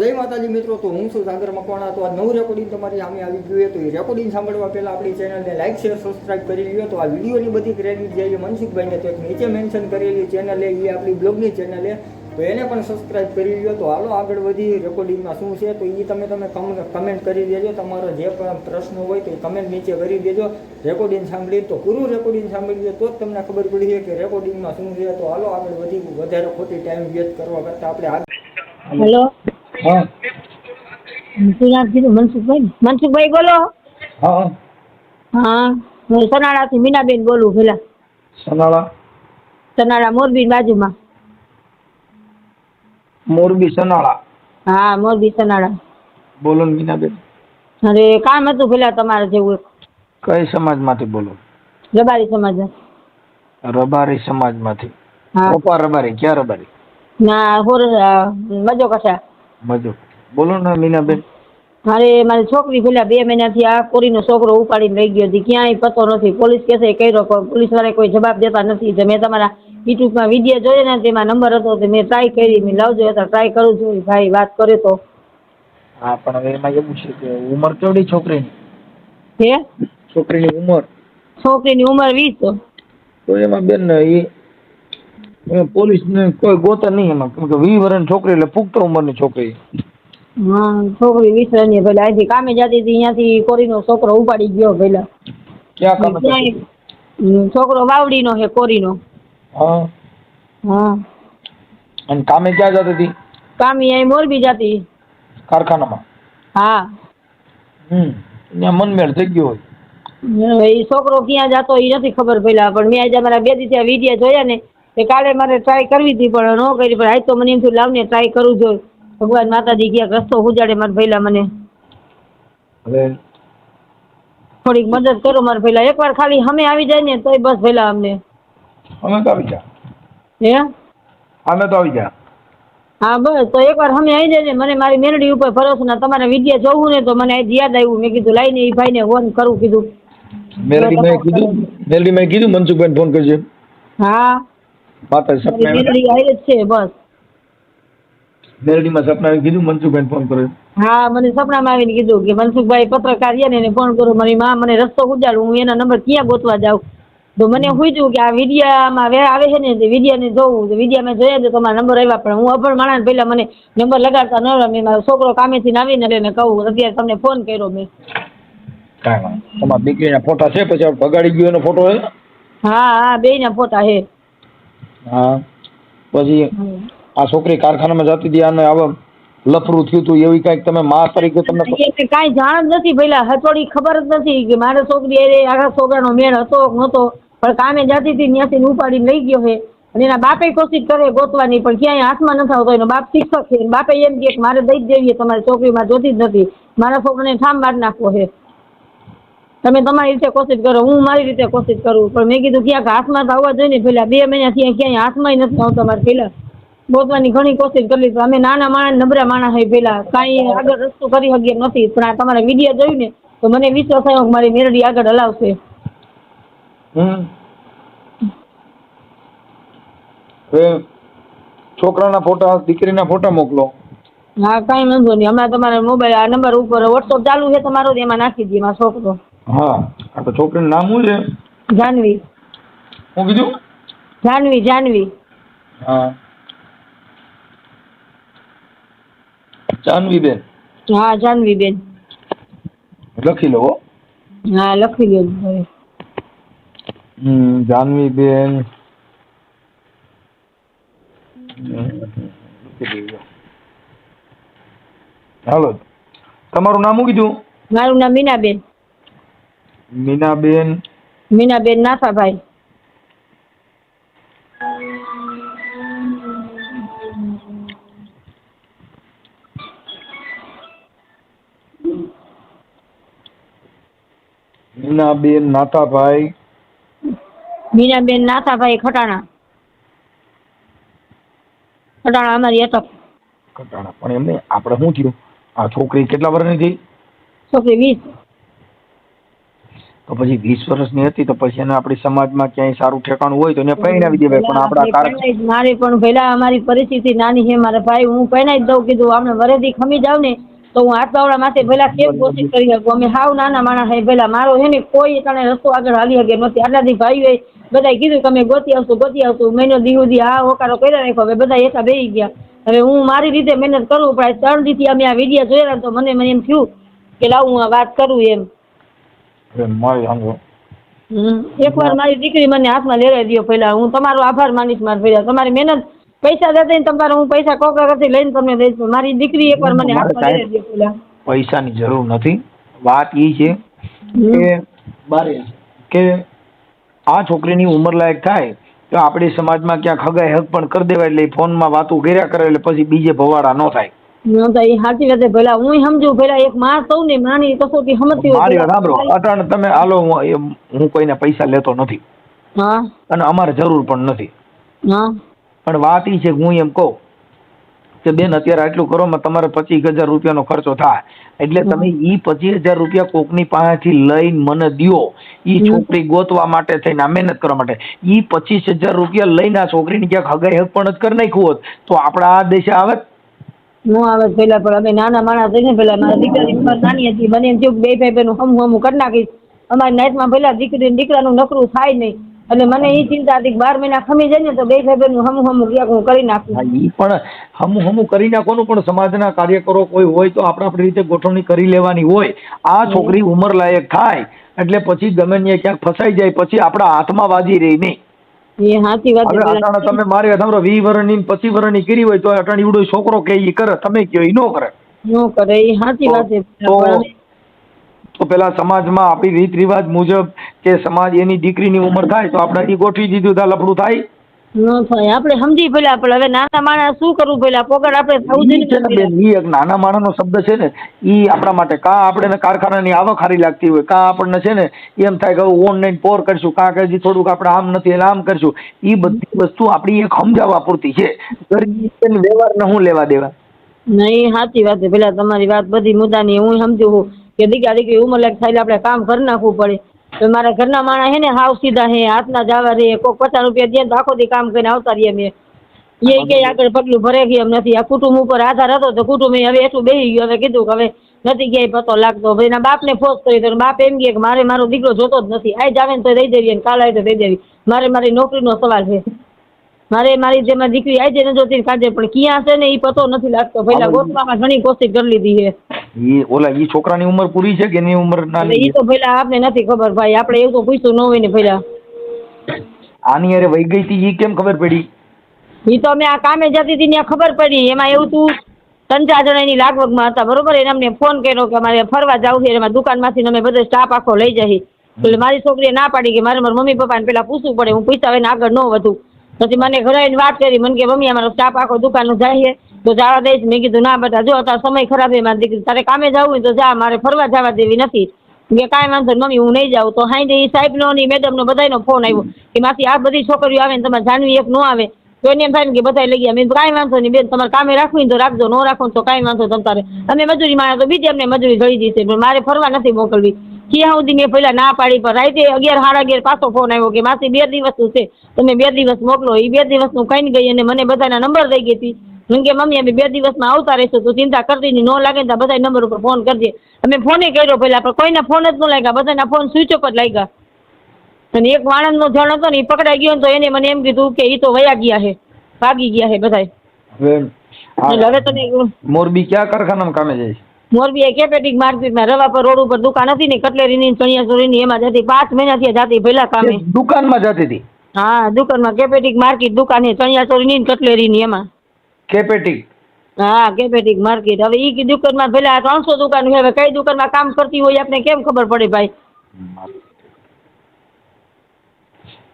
જય માતાજી મિત્રો, તો હું છું સાગર મકવાણા। તો આ નવું રેકોર્ડિંગ તમારી સામે આવી ગયું છે। તો એ રેકોર્ડિંગ સાંભળવા પહેલા આપણી ચેનલને લાઈક શેર સબસ્ક્રાઇબ કરી લ્યો। તો આ વિડીયોની બધી ક્રેડિટ જે છે મનસુખભાઈને તો નીચે મેન્શન કરેલી ચેનલ એ આપણી બ્લોગની ચેનલ છે, તો એને પણ સબસ્ક્રાઇબ કરી લ્યો। તો હાલો આગળ વધી રેકોર્ડિંગમાં શું છે તો એ તમે કમેન્ટ કરી દેજો। તમારો જે પણ પ્રશ્ન હોય તો એ કમેન્ટ નીચે કરી દેજો। રેકોર્ડિંગ સાંભળી તો પૂરું રેકોર્ડિંગ સાંભળીએ તો જ તમને ખબર પડી છે કે રેકોર્ડિંગમાં શું છે। તો હાલો આગળ વધી, વધારે ખોટી ટાઈમ વેસ્ટ કરવા કરતાં આપણે હેલો, हाँ શું નામ કીધું? મનસુખભાઈ? મનસુખભાઈ બોલો? हाँ હા, હું સનાળાથી મીનાબેન બોલું. પેલા સનાળા સનાળા મોરબી બાજુમાં. મોરબી સનાળા। હા, મોરબી સનાળા. બોલો ને મીનાબેન, અરે કામ હતું પેલા તમારે જેવું. કઈ સમાજમાંથી બોલો? રબારી સમાજ. રબારી સમાજમાંથી? હા. ઓપા રબારી? ક્યાં રબારી? ના હોર મજો કશા. મજો। બોલો ને મીનાબેન। અરે મારી છોકરી પેલા 2 મહિનાથી આ કોરીનો છોકરો ઉપાડીને લઈ ગયો હતી, ક્યાંય પતો નથી. પોલીસ કેસે કર્યો પણ પોલીસ વાળા કોઈ જવાબ દેતા નથી। મેં તમારા યુટ્યુબમાં વિડીયો જોયો ને, તેમાં નંબર હતો તો મેં ટ્રાય કરી, મેં લાવજો હતા ટ્રાય કરું છું ભાઈ, વાત કરે તો। હા, પણ હવે એમાં એવું છે કે ઉંમર કેવડી છોકરીની? હે? છોકરીની ઉંમર? છોકરીની ઉંમર 20। તો એમાં બેન પોલીસને કોઈ ગોતા નહીં એમાં, કેમ કે 20 વર્ષની છોકરી એટલે પુખ્ત ઉંમરની છોકરી। હા, છોકરી 20 વર્ષની પેલા અહીંથી કામે જતી હતી, અહીંયાથી કોરીનો છોકરો ઉપાડી ગયો પેલા। ક્યાં કામે જતી હતી? છોકરો વાવડીનો છે, કોરીનો। હા હા, અને કામે ક્યાં જતી હતી? કામે અહીં મોરબી જતી। કારખાનામાં? હા। ત્યાં મનમેળ થઈ ગયો હોય। હવે એ છોકરો ક્યાં જતો એ નથી ખબર પેલા, પણ મેં આજે મારા 2 દિવસ વિડીયો જોયા ને, તે કાલે મારે ટ્રાય કરવી હતી પણ ન કરી, પણ આજ તો મને એમ થયું લાવને ટ્રાય કરું જોઈએ। ભગવાન માતાજી ક્યાંક રસ્તો ઉજાડે મારા પહેલા, મને હવે થોડીક મદદ કરો મારા પહેલા। એકવાર ખાલી અમે આવી જાય ને તોય બસ પહેલા અમને। અમે તો આવી જા। હે? અમે તો આવી જા। હા બસ, તો એકવાર અમે આવી જાય ને, મને મારી મેરડી ઉપર ભરોસો ના। તમારા વિડીયો જોવું ને તો મને આજ યાદ આવ્યું, મેં કીધું લાઈને એ ભાઈને ફોન કરું કીધું। મેલડી મેં કીધું મનસુખભાઈને ફોન કરજો। હા, માતા સપના મેરડી આવી જ છે બસ। મેલડીમાં સપનાએ કીધું મનસુખભાઈને ફોન કર્યો। હા, મને સપનામાં આવીને કીધું કે મનસુખભાઈ પત્રકાર છે ને, એને ફોન કરો, મારી માં મને રસ્તો ઉજાડું, હું એના નંબર ક્યાં ગોતવા જાઉં। તો મને પૂછ્યું કે આ વિડીયામાં આવે છે ને, વિડીયાને જોવું, વિડીયા મેં જોયા તો તમારા નંબર આવ્યા, પણ હું અભણ માણસ પહેલા મને નંબર લગાડતા ન રમે। મારો છોકરો કામેથી આવીને એટલે એને કહું, અત્યારે તમને ફોન કર્યો મેં। કાંઈ વાંધો નહીં। તમારા દીકરીના ફોટા છે? પછી ભગાડી ગયો એનો ફોટો છે? હા હા, 2ના ફોટા છે। હા, પછી આ છોકરી કારખાનામાં જતી હતી, આને આવા લફરું થયું હતું એવી કાંઈક તમે મા તરીકે તમને એને કાંઈ જાણ જ નથી પેલા, હથોડી ખબર જ નથી કે મારા છોકરી આખા છોકરાનો મેળ હતો કે નહોતો, પણ કામે જતી હતી ત્યાંથી ઉપાડીને લઈ ગયો છે। અને એના બાપે કોશિશ કરે ગોતવાની, પણ ક્યાંય હાથમાં નથી આવતો। એનો બાપ શિક્ષક છે, બાપે એમ કહે કે મારે દઈ જ દેવી તમારી છોકરી, મારે જોતી જ નથી, મારા છોકરાને ઠામ મારી નાખવો છે। તમે તમારી રીતે કોશિશ કરો, હું મારી રીતે કોશિશ કરું, પણ મેં કીધું ક્યાંક હાથમાં તો આવવા જોઈએ ને પેલા। 2 મહિનાથી ક્યાંય હાથમાંય નથી આવતો મારે પેલા। ગોતવાની ઘણી કોશિશ કરી, તો અમે નાના માણસ, નબળા માણસ હોય પેલા, કાંઈ આગળ રસ્તો કરી શકીએ નથી, પણ આ તમારા વિડીયો જોયું ને તો મને વિશ્વાસ થયો કે મારી મેરડી આગળ હલાવશે। છોકરાના ફોટા, દીકરીના ફોટા મોકલો। હા, કાંઈ વાંધો નહીં, હમણાં તમારા મોબાઈલ આ નંબર ઉપર વોટ્સઅપ ચાલુ છે તમારો, એમાં નાખી દઈએ મારો છોકરો। હા, તો છોકરીનું નામ શું છે? જાનવી। શું કીધું? જાનવી, જાનવી। હા, જાનવીબેન? હા, જાનવીબેન। લખી લો। હા, લખી લો। જાનવીબેન, હાલો, તમારું નામ શું કીધું? મારું નામ મીનાબેન। મીનાબેન? મીનાબેન નાથાભાઈ। મીનાબેન નાથાભાઈ? મીનાબેન નાથાભાઈ ખટાણા। ખટાણા અમારી અટક। કટાણા? પણ એમને આપણે શું થયું? આ છોકરી કેટલા વર્ષની થઈ? છોકરી 20। તો પછી 20 વર્ષની હતી તો પછી એને આપણી સમાજમાં ક્યાંય સારું ઠેકાણું હોય તો એને પરણાવી દેવાય. પણ આપણા કારણ મારે પણ પેલા અમારી પરિસ્થિતિ નાની છે મારા ભાઈ, હું પરણાવી જ દઉં કીધું. આમને વરેથી ખમી જાવ ને તો હું હાથવાળા માથે પેલા કેમ કોશિશ કરી શકું. અમે હાવ નાના માણસ છે પેલા, મારો છે ને કોઈ તને રસ્તો આગળ હાલી શકે નથી. આટલાથી ભાઈઓએ બધા કીધું કે અમે ગોતી આવશું. મહિનો દી સુધી આ હોકારો કર્યા રાખ્યો. હવે બધા એકા બેસી ગયા. હવે હું મારી રીતે મહેનત કરું પણ 3 દીથી અમે આ વિડીયો જોયા તો મને એમ થયું કે લાવ હું આ વાત કરું એમ. એકવાર મારી દીકરી મને હાથમાં લેરાઈ દો પેલા. હું તમારો આભાર માનીશ મારા પેલા. તમારી મહેનત પૈસા દેતા ને તમારે હું પૈસા કોકરાથી લઈને તમને દઈશ. મારી દીકરી એકવાર મને હાથમાં લેરાઈ દો પેલા. પૈસાની જરૂર નથી. વાત એ છે કે આ છોકરીની ઉંમર લાયક થાય તો આપણી સમાજમાં ક્યાંક હગાઈ હક પણ કરી દેવાય એટલે ફોનમાં વાતો કર્યા કરે એટલે પછી બીજે ભવાડા ન થાય. એ સાચી વાત પેલા હું સમજુ પેલા એક માં સૌ ને માની કસોટી સમજતી હોય. મારી વાત સાંભળો, અટાણે તમે હાલો હું કોઈને પૈસા લેતો નથી અને અમારે જરૂર પણ નથી. પણ વાત એ છે કે હું એમ કહું કે બેન અત્યારે આટલું કરો તમારે 25,000 રૂપિયાનો ખર્ચો થાય એટલે તમે ઈ 25,000 રૂપિયા કોકની પાસેથી લઈને મને દ્યો. ઈ છોકરી ગોતવા માટે થઈને આ મહેનત કરવા માટે ઈ 25,000 રૂપિયા લઈને આ છોકરીને ક્યાંક હગાઈ હક પણ જ કરી નાખ્યું હોત તો આપણા આ દેશે આવે નો આવે પેલા. પણ અમે નાના માણસ થઈને પેલા મારા દીકરાની ઉંમર નાની હતી. મને એમ થયું 2 ભાઈ બહેન હમું કરી નાખીશ. અમારી નાઈટમાં પેલા દીકરી દીકરાનું નકરું થાય નહીં અને મને એ ચિંતા હતી કે 12 મહિના ખમી જાય ને તો 2 ભાઈ બહેન હમું ક્યાંક હું કરી નાખું. ઈ પણ હમું કરી નાખવાનું. પણ સમાજના કાર્યકરો કોઈ હોય તો આપણી રીતે ગોઠવણી કરી લેવાની હોય. આ છોકરી ઉંમર લાયક થાય એટલે પછી ગમે ત્યાં ક્યાંક ફસાઈ જાય પછી આપણા હાથમાં વાજી રહી નહીં. એ સાચી વાત છે. અટાણે તમે મારી તમારો 20 વર્ષની 25 વર્ષની કરી હોય તો અટાણે ઈવડો છોકરો કે ઈ કરે, તમે કયો ઈ નો કરે. એ સાચી વાત છે. તો પેલા સમાજમાં આપણી રીત રિવાજ મુજબ કે સમાજ એની દીકરીની ઉંમર થાય તો આપણે ઈ ગોઠવી દીધું તો લફડું થાય ન થાય. આપણે સમજી પેલા પણ હવે નાના માણસ શું કરવું પેલા પોગડ આપણે થવું જોઈએ. ઈ એક નાના માણસનો શબ્દ છે ને ઈ આપણા માટે કાં આપણે કારખાનાની આવક હારી લાગતી હોય કાં આપણને છે ને એમ થાય કે ઓનલાઈન પોર કરશું કાં કે થોડુંક આપણે આમ નથી એટલે આમ કરશું. ઈ બધી વસ્તુ આપણી એક સમજાવવા પૂરતી છે. વ્યવહાર હું લેવા દેવા નહીં. સાચી વાત છે પેલા તમારી વાત બધી મુદ્દાની હું સમજુ છું કે દીકરી ઉંમર લાયક થાય આપણે કામ કરી નાખવું પડે. તો મારા ઘરના માણસ હે ને હાવ સીધા હે હાથના જવા રે. કોઈક 50 રૂપિયા દે તો આખો દી કામ કરીને આવતા રહીએ અમે. એ કે આગળ પગલું ભરે ગઈ એમ નથી. આ કુટુંબ ઉપર આધાર હતો તો કુટુંબ હવે એટલું બેસી ગયું. હવે કીધું કે હવે નથી ક્યાંય પતો લાગતો. ભાઈ એના બાપને ફોર્સ કરી તો બાપ એમ કે મારે મારો દીકરો જોતો જ નથી. આજ આવે ને તો દઈ દેવી કાલ આવે તો દઈ દેવી. મારી નોકરીનો સવાલ છે. મારી જેમાં દીકરી આજે ન જોતી કાજે પણ ક્યાં છે ને એ પતો નથી લાગતો. પેલા ગોતવામાં ઘણી કોશિશ કરી લીધી છે. ઈ છોકરાની ઉંમર પૂરી છે કે એની ઉંમર નાની? ઈ તો પેલા આપને નથી ખબર ભાઈ. આપણે એવું તો પૂછ્યું ન હોય ને પેલા. આની અરે વહી ગઈ હતી ઈ કેમ ખબર પડી? ઈ તો અમે આ કામે જતી હતી ત્યાં ખબર પડી. એમાં એવું તું 3-4 જણાની લાગવગમાં હતા બરોબર. એને અમને ફોન કર્યો કે અમારે ફરવા જવું છે. એમાં દુકાનમાંથી અમે બધો સ્ટાફ આખો લઈ જઈએ. એટલે મારી છોકરીએ ના પાડી કે મારે મારા મમ્મી પપ્પાને પેલા પૂછવું પડે. હું પૂછતા હોય ને આગળ ન વધુ. પછી મને ઘરે આવીને વાત કરી. મને કે મમ્મી અમારો સ્ટાફ આખો દુકાનનું જાય તો જવા દઈશ. મેં કીધું ના બેટા જો તારો સમય ખરાબ છે મારી દીકરી તારે કામે જવું હોય તો જા મારે ફરવા જવા દેવી નથી. કે કાંઈ વાંધો મમ્મી હું નહીં જાઉં. તો હાઈ એ સાહેબનો ને મેડમનો બધાનો ફોન આવ્યો કે માસી આ બધી છોકરીઓ આવે ને તમારે જાનવી એક ન આવે તો એને એમ થાય ને કે બધા લઈ ગયા. મેં કાંઈ વાંધો નહીં બેન તમારે કામે રાખવી તો રાખજો ન રાખો તો કાંઈ વાંધો તમારે અમે મજૂરી માણો તો બીજી અમને મજૂરી ગળી દીધી પણ મારે ફરવા નથી મોકલવી. ક્યાં સુધી મેં પહેલાં ના પાડી પણ રાતે 11 સાડા 11 પાછો ફોન આવ્યો કે માસી 2 દિવસનું છે તમે 2 દિવસ મોકલો. એ 2 દિવસનું કઈ ગઈ અને મને બધાના નંબર દઈ ગઈ હતી. હું કે મમ્મી અમે 2 દિવસમાં આવતા રહીશું તું ચિંતા કરતી નહીં. ન લાગે ને તો બધા નંબર ઉપર ફોન કરજે. અમે ફોને કર્યો પહેલાં પણ કોઈના ફોન જ ન લાગ્યા. બધાના ફોન સ્વિચ ઓફ જ લાગ્યા. અને એક વાણંદનો જણ હતો ને એ પકડાઈ ગયો તો એને મને એમ કીધું કે એ તો વયા ગયા છે ભાગી ગયા છે બધા. હવે તમે મોરબી ક્યાં કારખાનામાં કામે જાય? મોરબી એ કેપેટિક માર્કેટમાં રવા પર રોડ ઉપર દુકાન હતી ને કટલેરીની ચણિયાચોળીની એમાં જતી 5 મહિનાથી જતી પહેલા કામે. દુકાનમાં જતી હતી? હા દુકાનમાં કેપેટિક માર્કેટ દુકાન છે ચણિયાચોળીની કટલેરીની એમાં. કેપેટિક? હા કેપેટિક માર્કેટ. હવે ઈ દુકાનમાં પેલા 300 દુકાન હવે કઈ દુકાનમાં કામ કરતી હોય આપણે કેમ ખબર પડે ભાઈ?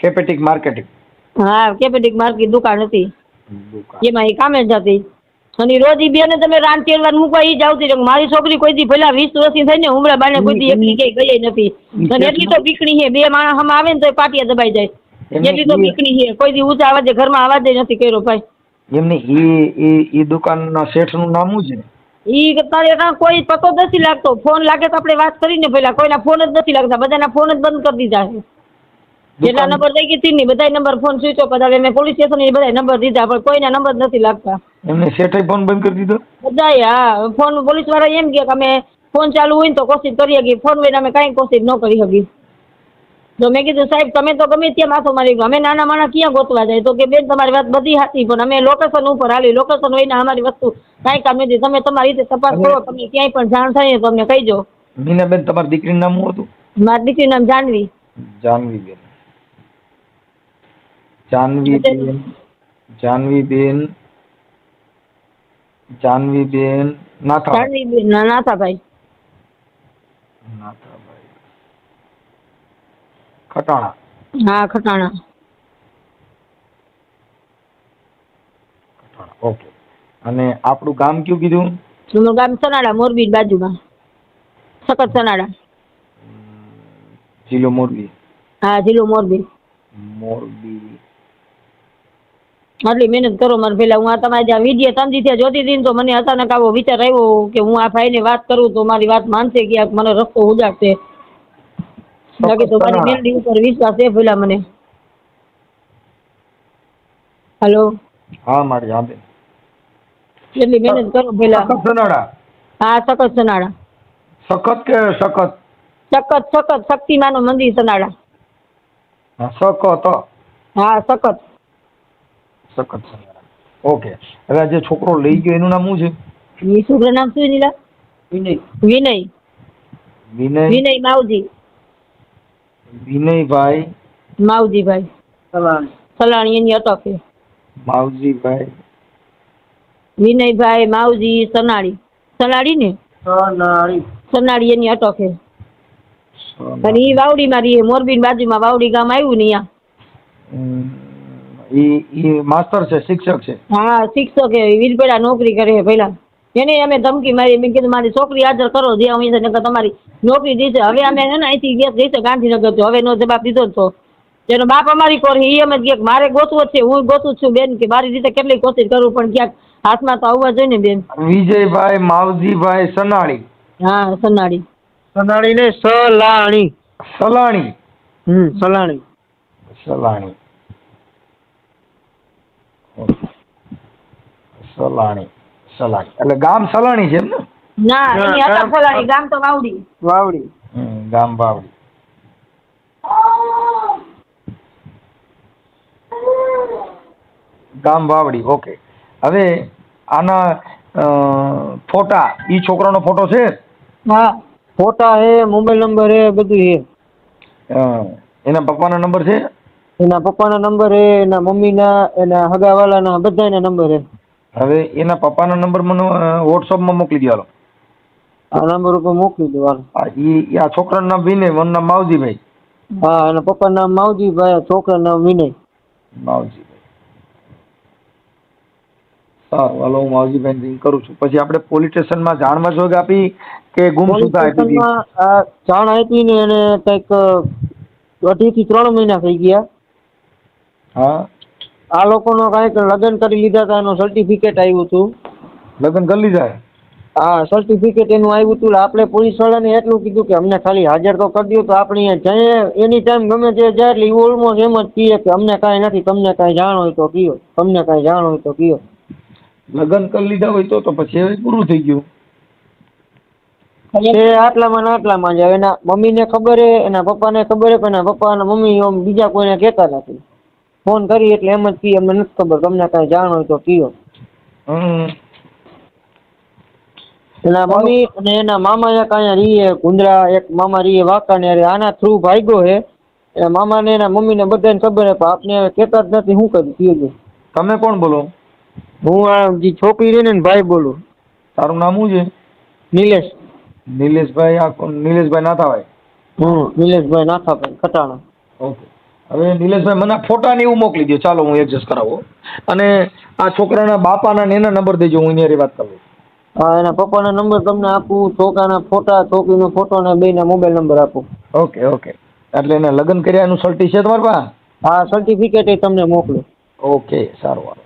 કેપેટિક માર્કેટિંગ? હા કેપેટિક માર્કેટ દુકાન હતી એમાં એ કામે જ જતી. અને રોજ ઈ બેને તમે રાન તેલવાર મૂકવા ઈ જ આવતી. મારી છોકરી કોઈ દી પેલા 20 વર્ષની થઈ ને ઉમરા બાને કોઈ દી એકલી કઈ ગઈ નથી. અને એટલી તો બીકણી છે 2 માણસ હમ આવે ને તો પાટિયા દબાઈ જાય. એટલી તો બીકણી છે. કોઈ દી ઊંચા અવાજે ઘરમાં અવાજ નથી કર્યો ભાઈ. એમને ઈ દુકાનના શેઠનું નામ શું છે? ઈ તારે કાં કોઈ પતો જ નથી લાગતો. ફોન લાગે તો આપણે વાત કરીને પેલા કોઈના ફોન જ નથી લાગતા, બધાના ફોન જ બંધ કરી દીધા છે. જેટલા નંબર લઈ ગઈ હતી બધા નંબર ફોન સ્વિચ ઓફ હતા. મેં પોલીસ સ્ટેશન બધા નંબર દીધા પણ કોઈના નંબર જ નથી લાગતા. એમને શેઠે ફોન બંધ કરી દીધો? બધાય હા. ફોન પોલીસ વાળા એમ કે અમે ફોન ચાલુ હોય ને તો કોશિશ કરી શકીએ, ફોન હોય અમે કાંઈ કોશિશ ન કરી શકીએ. તો મેં કીધું સાહેબ તમે તો ગમે ત્યાં માથો મારી ગયો, અમે નાના માણસ ક્યાં ગોતવા જાય? તો કે બેન તમારી વાત બધી સાચી પણ અમે લોકેશન ઉપર હાલી, લોકેશન હોય ને અમારી વસ્તુ કાંઈ કામ નથી. તમે તમારી રીતે તપાસ કરો, તમને ક્યાંય પણ જાણ થાય તો અમને કહીજો. મીનાબેન તમારી દીકરીનું નામ શું હતું? મારી દીકરીનું નામ જાનવી. જાનવીબેન. જાનવીબેન જાનવીબેન જાનવીબેન નાથાભાઈ. જાનવીબેન નાથાભાઈ. નાથાભાઈ ખટાણા. હા ખટાણા. ઓકે. અને આપણું ગામ કયું કીધું? તમારું ગામ સનાડા, મોરબી બાજુમાં. સખત સનાડા. જિલ્લો મોરબી. હા જિલ્લો મોરબી. મોરબી. આટલી મહેનત કરો મને પેલા. હું આ તમારે જ્યાં વિડીયો 3 દિવસથી જોતી હતી ને તો મને અચાનક આવો વિચાર આવ્યો કે હું આ ભાઈને વાત કરું તો મારી વાત માનશે કે મને રસ્તો ઉજાડશે. બાકી તો મારી મેલડી ઉપર વિશ્વાસ છે પેલા મને. હેલો. હા મારી હા બેન. એટલી મહેનત કરો પેલા. સખત સનાડા. હા સખત સનાડા. સખત કે સખત? સખત સખત શક્તિમાનું મંદિર સનાડા. હા સખત. હા સખત. સખત સનાડા. ઓકે. હવે આ જે છોકરો લઈ ગયો એનું નામ શું છે? એ છોકરા નામ શું નીલા? વિનય. વિનય. વિનય. વિનય માવજી. વિનયભાઈ માવજીભાઈ સલાણી. સલાણી એની અટક છે. માવજીભાઈ. વિનયભાઈ માવજી સનાળી. સનાળી ને? સનાળી. સનાળી એની અટક છે. અને ઈ વાવડીમાં રહીએ, મોરબી બાજુમાં વાવડી ગામ આવ્યું ને અહીંયા. ઈ માસ્ટર છે, શિક્ષક છે? હા શિક્ષક છે. વીરપેડા નોકરી કરે છે પેલા. એને અમે ધમકી મારી, મેં કીધું મારી છોકરી હાજર કરો જે હું છે નકર તમારી નોકરી દીધે. હવે અમે છે ને અહીંથી ગેસ જઈશે ગાંધીનગર તો હવે નો જવાબ દીધો તો એનો બાપ અમારી કોર એ અમે કે મારે ગોતવો છે, હું ગોતું છું બેન કે મારી રીતે કેટલી કોશિશ કરું પણ ક્યાંક હાથમાં તો આવવા જોઈએ ને બેન. વિજયભાઈ માવજીભાઈ સનાળી. હા સનાળી. સનાળી ને સલાણી. સલાણી. સલાણી. સલાણી. સલાણી. સલાણી એટલે ગામ સલાણી છે એમ ને? ના એની અટક સલાણી, ગામ તો વાવડી. વાવડી. ગામ વાવડી. ગામ વાવડી. ઓકે. હવે આના ફોટા, ઈ છોકરાનો ફોટો છે? હા ફોટા હે, મોબાઈલ નંબર હે, બધું હે. એના પપ્પાના નંબર છે? એના પપ્પાના નંબર હે, એના મમ્મીના, એના હગાવાલાના બધાના નંબર હે. હવે એના પપ્પાના નંબર મને વોટ્સઅપમાં મોકલી દો. આ નંબર ઉપર મોકલી દો હાલો. આ છોકરાનું નામ વિનય, મારું નામ માવજીભાઈ. હા એના પપ્પાનું નામ માવજીભાઈ, છોકરાનું નામ વિનય. માવજીભાઈ. સારું હાલો હું માવજીભાઈને રિંગ કરું છું. પછી આપણે પોલીસ સ્ટેશનમાં જાણ મજોગ આપી કે ગુમસુદા આપી દીધી? આ જાણ આપી ને એને કંઈક 2.5 થી 3 મહિના થઈ ગયા. હા. આ લોકોનો કાંઈક લગ્ન કરી લીધા હતા, એનું સર્ટિફિકેટ આવ્યું હતું. લગ્ન કરી લીધા? હા સર્ટિફિકેટ એનું આવ્યું હતું. આપણે પોલીસ વાળાને એટલું કીધું કે અમને ખાલી હાજર તો કરી દો તો આપણે અહીંયા એની ટાઈમ ગમે તે જાય એટલે એ ઓલમોસ્ટ એમ જ કહીએ કે અમને કાંઈ નથી, તમને કાંઈ જાણ હોય તો કયો, તમને કાંઈ જાણ હોય તો કયો. લગ્ન કરી લીધા હોય તો પછી હવે પૂરું થઈ ગયું. એ આટલામાં ને આટલામાં જ. એના મમ્મીને ખબર હે, એના પપ્પાને ખબર હે, પણ એના પપ્પા અને મમ્મી આમ બીજા કોઈને કહેતા નથી. ફોન કરી એટલે એમ જ કહે અમને નથી ખબર, તમને કાંઈ જાણ હોય તો કયો. એના મમ્મી અને એના મામા એક અહીંયા રહીએ ગુંદરા, એક મામા રહીએ વાંકાનેર. આના થ્રુ ભાગ્યો હે. એના મામાને એના મમ્મીને બધાને ખબર હે પણ આપને હવે કહેતા જ નથી. શું કર્યું કયો? તમે કોણ બોલો? હું આ જે છોકરી રહી ને ભાઈ બોલું. તારું નામ શું છે? નિલેશ. નિલેશભાઈ. આ નિલેશભાઈ નાથાભાઈ? નિલેશભાઈ નાથાભાઈ ખટાણા. ઓકે. હવે નિલેશભાઈ મને ફોટા ને એવું મોકલી દો, ચાલો હું એડજસ્ટ કરાવો. અને આ છોકરાના બાપાના ને એના નંબર દેજો, હું એની વાત કરું. હા એના પપ્પાના નંબર તમને આપું, છોકરાના ફોટા, છોકરીનો ફોટો ને બેયના મોબાઈલ નંબર આપું. Okay okay. એટલે એને લગ્ન કર્યા એનું સર્ટી છે તમારી પાસે? હા સર્ટિફિકેટ તમને મોકલું. ઓકે સારું.